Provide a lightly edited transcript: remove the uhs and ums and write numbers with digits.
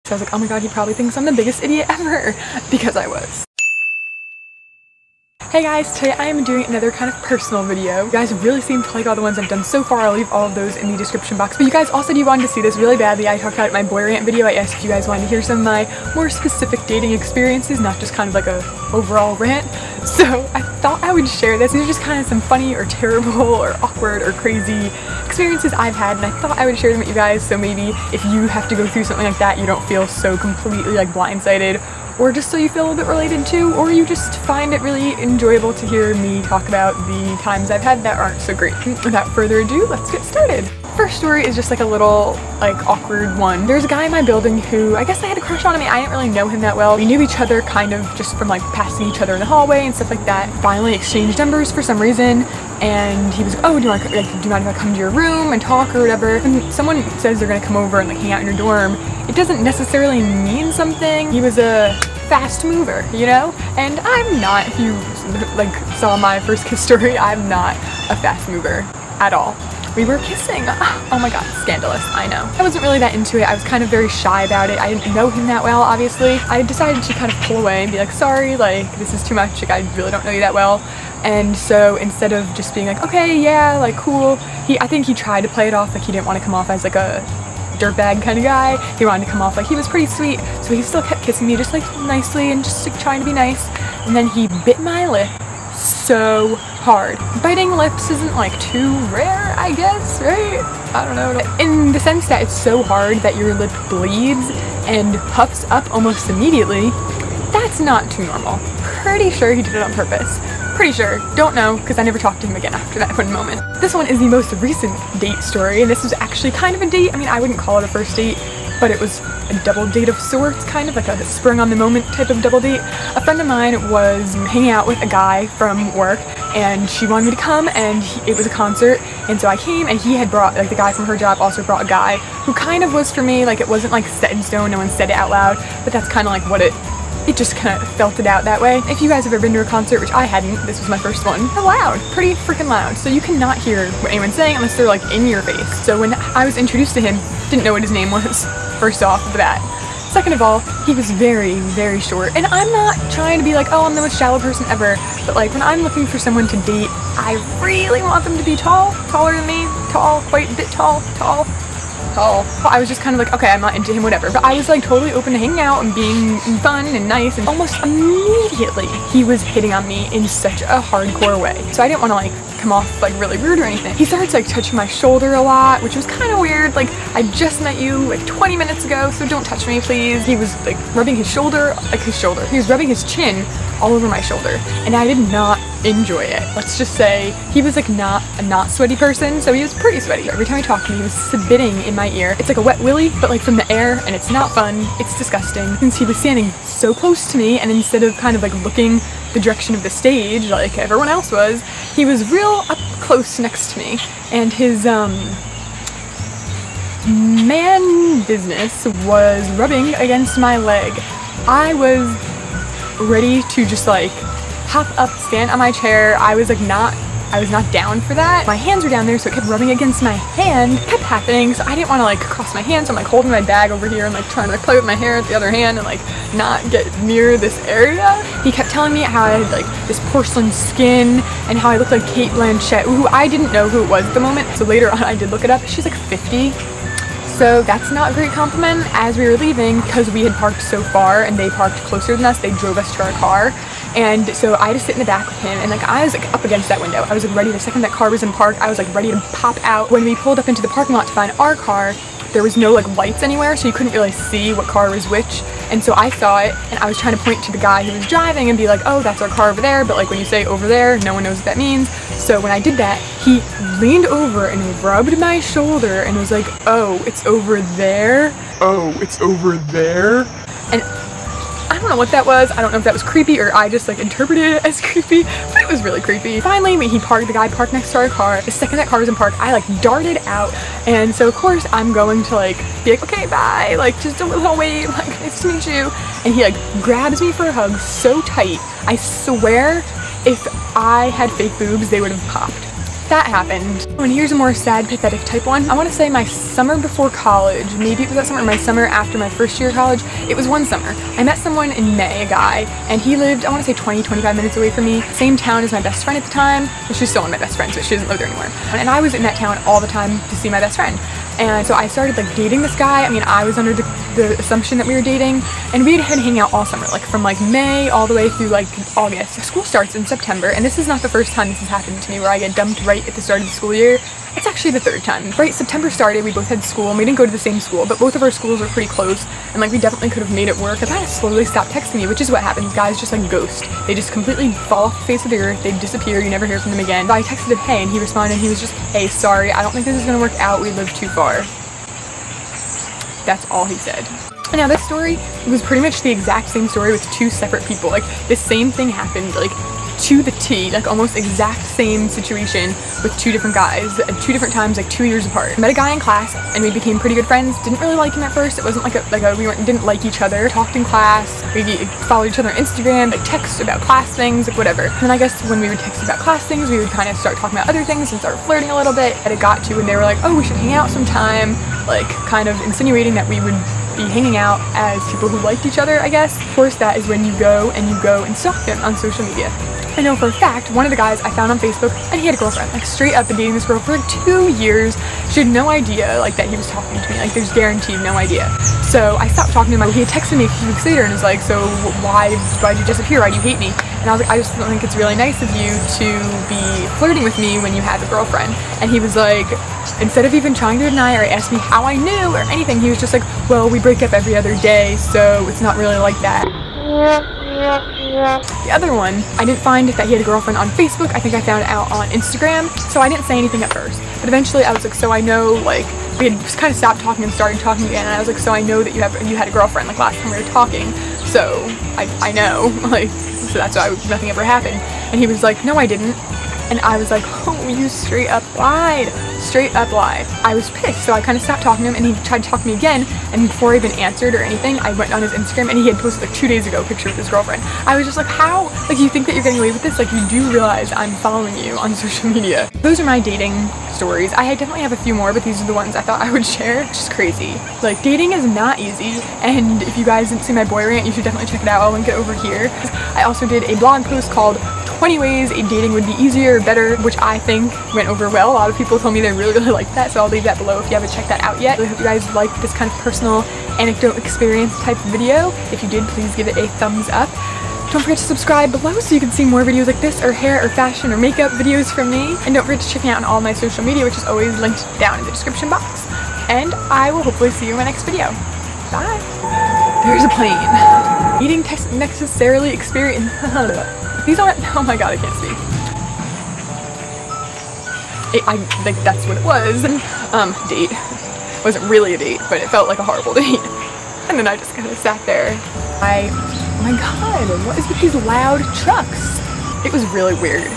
So I was like, oh my god, he probably thinks I'm the biggest idiot ever, because I was. Hey guys, today I am doing another kind of personal video. You guys really seem to like all the ones I've done so far. I'll leave all of those in the description box. But you guys also said you wanted to see this really badly. I talked about it in my boy rant video. I asked if you guys wanted to hear some of my more specific dating experiences, not just kind of like a overall rant. So I thought I would share this. These are just kind of some funny or terrible or awkward or crazy experiences I've had, and I thought I would share them with you guys, so maybe if you have to go through something like that, you don't feel so completely like blindsided, or just so you feel a little bit related to, or you just find it really enjoyable to hear me talk about the times I've had that aren't so great. Without further ado, let's get started. First story is just like a little like awkward one. There's a guy in my building who I guess I had a crush on him. I didn't really know him that well. We knew each other kind of just from like passing each other in the hallway and stuff like that. Finally exchanged numbers for some reason, and he was like, oh, do you mind if I come to your room and talk or whatever? When someone says they're gonna come over and like hang out in your dorm, it doesn't necessarily mean something. He was a fast mover, you know? And I'm not. If you like saw my first kiss story, I'm not a fast mover at all. We were kissing. Oh my god, scandalous, I know. I wasn't really that into it. I was kind of very shy about it. I didn't know him that well, obviously. I decided to kind of pull away and be like, sorry, like, this is too much. Like, I really don't know you that well. And so instead of just being like, okay, yeah, like, cool, I think he tried to play it off like he didn't want to come off as like a dirtbag kind of guy. He wanted to come off like he was pretty sweet. So he still kept kissing me just like nicely and just like trying to be nice. And then he bit my lip so hard. Biting lips isn't like too rare, I guess, right? I don't know. In the sense that it's so hard that your lip bleeds and puffs up almost immediately, that's not too normal. Pretty sure he did it on purpose. Pretty sure. Don't know, because I never talked to him again after that one moment. This one is the most recent date story, and this was actually kind of a date. I mean, I wouldn't call it a first date, but it was a double date of sorts, kind of like a spring on the moment type of double date. A friend of mine was hanging out with a guy from work, and she wanted me to come, and it was a concert, and so I came, and he had brought, like, the guy from her job also brought a guy who kind of was for me. Like, it wasn't like set in stone, no one said it out loud, but that's kind of like what it just kind of felt it out that way. If you guys have ever been to a concert, which I hadn't, this was my first one, they're loud, pretty freaking loud, so you cannot hear what anyone's saying unless they're like in your face. So when I was introduced to him, didn't know what his name was, first off the bat. Second of all, he was very, very short, and I'm not trying to be like, oh, I'm the most shallow person ever, but like when I'm looking for someone to date, I really want them to be tall, taller than me, tall, quite a bit tall. I was just kind of like, okay, I'm not into him, whatever. But I was like totally open to hanging out and being fun and nice, and almost immediately he was hitting on me in such a hardcore way. So I didn't want to like come off like really rude or anything. He starts like touching my shoulder a lot, which was kind of weird. Like, I just met you like 20 minutes ago, so don't touch me, please. He was like rubbing his shoulder, he was rubbing his chin all over my shoulder, and I did not enjoy it. Let's just say he was like not a not sweaty person, so he was pretty sweaty. Every time he talked to me, he was spitting in my ear. It's like a wet willy, but like from the air, and it's not fun. It's disgusting. Since he was standing so close to me, and instead of kind of like looking the direction of the stage like everyone else was, he was real up close next to me, and his man business was rubbing against my leg. I was ready to just like hop up, stand on my chair. I was not down for that. My hands were down there, so it kept rubbing against my hand. It kept happening, so I didn't want to like cross my hands, so I'm like holding my bag over here and like trying to like play with my hair with the other hand and like not get near this area. He kept telling me how I had like this porcelain skin and how I looked like Kate Blanchett, who I didn't know who it was at the moment, so later on I did look it up. She's like 50. So that's not a great compliment. As we were leaving, because we had parked so far and they parked closer than us, they drove us to our car. And so I had to sit in the back with him, and like I was like up against that window. I was like ready, the second that car was in park, I was like ready to pop out. When we pulled up into the parking lot to find our car, there was no like lights anywhere, so you couldn't really see what car was which. And so I saw it, and I was trying to point to the guy who was driving and be like, oh, that's our car over there. But like when you say over there, no one knows what that means. So when I did that, he leaned over and rubbed my shoulder and was like, oh, it's over there. Oh, it's over there. And I don't know what that was. I don't know if that was creepy or I just like interpreted it as creepy, but it was really creepy. Finally, when the guy parked next to our car, the second that car was in park, I like darted out. And so of course I'm going to like be like, okay, bye, like just a little wave, like nice to meet you. And he like grabs me for a hug so tight. I swear if I had fake boobs, they would have popped. that happened. And here's a more sad, pathetic type one. I want to say my summer before college, maybe it was that summer or my summer after my first year of college. It was one summer. I met someone in May, a guy, and he lived, I want to say 20-25 minutes away from me. Same town as my best friend at the time, and she's still one of my best friends, but she doesn't live there anymore. And I was in that town all the time to see my best friend. And so I started like dating this guy. I mean, I was under the assumption that we were dating, and we had hang out all summer, like from like May all the way through like August. School starts in September, and this is not the first time this has happened to me where I get dumped right at the start of the school year. It's actually the third time. Right, September started, we both had school, and we didn't go to the same school, but both of our schools were pretty close, and like we definitely could have made it work. The guy slowly stopped texting me, which is what happens. Guys just like ghost. They just completely fall off the face of the earth. They disappear. You never hear from them again. So I texted him, hey, and he responded, and he was just, hey, sorry, I don't think this is gonna work out. We live too far. That's all he said. And now this story was pretty much the exact same story with two separate people. Like the same thing happened, like to the T, like almost exact same situation with two different guys at two different times, like 2 years apart. I met a guy in class and we became pretty good friends. Didn't really like him at first. It wasn't we didn't like each other. Talked in class. We followed each other on Instagram, like text about class things, like whatever. And then I guess when we would text about class things, we would kind of start talking about other things and start flirting a little bit. And it got to when they were like, oh, we should hang out sometime, like kind of insinuating that we would be hanging out as people who liked each other, I guess. Of course, that is when you go and stalk them on social media. I know for a fact, one of the guys I found on Facebook, and he had a girlfriend, like straight up been dating this girl for like 2 years. She had no idea like that he was talking to me, like there's guaranteed no idea. So I stopped talking to him. He had texted me a few weeks later and was like, so why'd you disappear? Why do you hate me? And I was like, I just don't think it's really nice of you to be flirting with me when you have a girlfriend. And he was like, instead of even trying to deny or ask me how I knew or anything, he was just like, well, we break up every other day, so it's not really like that. The other one, I didn't find that he had a girlfriend on Facebook. I think I found it out on Instagram, so I didn't say anything at first. But eventually I was like, so I know, like, we had just kind of stopped talking and started talking again, and I was like, so I know that you had a girlfriend, like last time we were talking, so I know, like, so that's why nothing ever happened. And he was like, no, I didn't. And I was like, oh, you straight up lied. Straight up lied. I was pissed, so I kind of stopped talking to him, and he tried to talk to me again, and before I even answered or anything, I went on his Instagram, and he had posted like 2 days ago a picture with his girlfriend. I was just like, how? Like, you think that you're getting away with this? Like, you do realize I'm following you on social media. Those are my dating stories. I definitely have a few more, but these are the ones I thought I would share. It's just crazy. Like, dating is not easy, and if you guys didn't see my boy rant, you should definitely check it out. I'll link it over here. I also did a blog post called 20 ways a dating would be easier or better, which I think went over well. A lot of people told me they really liked that, so I'll leave that below if you haven't checked that out yet. I hope you guys liked this kind of personal anecdote experience type video. If you did, please give it a thumbs up. Don't forget to subscribe below so you can see more videos like this, or hair or fashion or makeup videos from me. And don't forget to check me out on all my social media, which is always linked down in the description box. And I will hopefully see you in my next video. Bye! There's a plane. Eating necessarily experience. These aren't, oh my god, I can't speak. I think that's what it was. Date. It wasn't really a date, but it felt like a horrible date. And then I just kind of sat there. Oh my god, what is with these loud trucks? It was really weird.